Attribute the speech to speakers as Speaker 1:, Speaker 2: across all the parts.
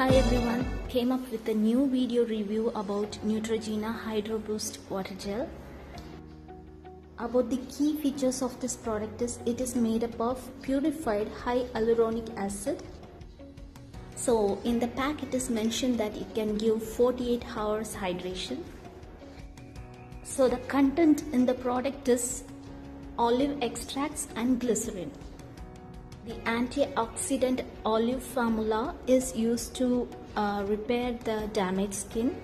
Speaker 1: Hi everyone, came up with a new video review about Neutrogena hydroboost water gel. About the key features of this product is it is made up of purified high hyaluronic acid. So in the pack it is mentioned that it can give 48 hours hydration. So the content in the product is olive extracts and glycerin. The antioxidant olive formula is used to repair the damaged skin,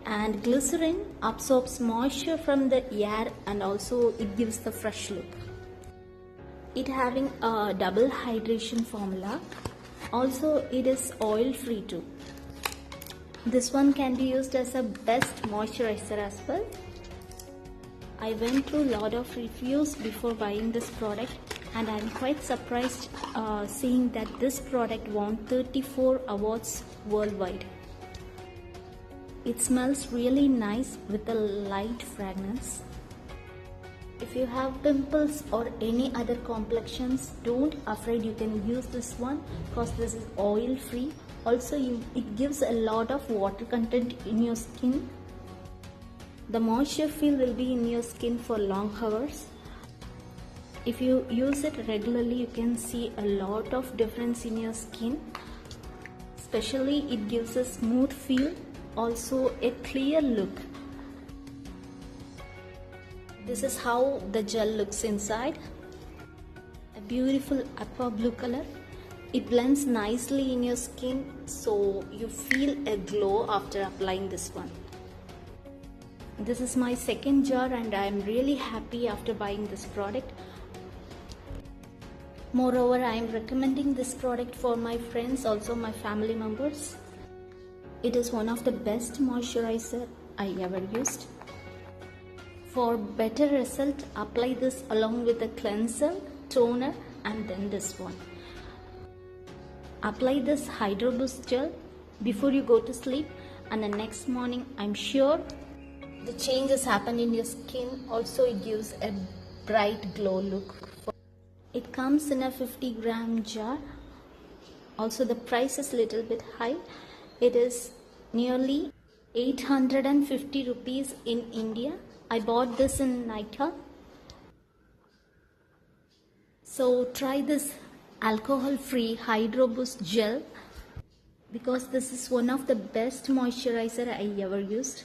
Speaker 1: and glycerin absorbs moisture from the air and also it gives the fresh look. It having a double hydration formula. Also it is oil free too. This one can be used as a best moisturizer as well. I went through a lot of reviews before buying this product, and I'm quite surprised seeing that this product won 34 awards worldwide. It smells really nice with a light fragrance. If you have pimples or any other complexions, don't afraid, you can use this one because this is oil free. Also it gives a lot of water content in your skin. The moisture feel will be in your skin for long hours. If you use it regularly, you can see a lot of difference in your skin. Especially it gives a smooth feel, also a clear look. This is how the gel looks inside. A beautiful aqua blue color. It blends nicely in your skin, so you feel a glow after applying this one. This is my second jar and I am really happy after buying this product. Moreover, I am recommending this product for my friends, also my family members. It is one of the best moisturizer I ever used. For better result, apply this along with a cleanser, toner and then this one. Apply this hydroboost gel before you go to sleep, and the next morning I'm sure the changes happen in your skin. Also it gives a bright glow look. It comes in a 50-gram jar. Also the price is little bit high. It is nearly 850 rupees in India. I bought this in Nykaa. So try this alcohol-free hydroboost gel because this is one of the best moisturizer I ever used.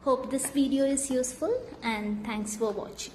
Speaker 1: Hope this video is useful and thanks for watching.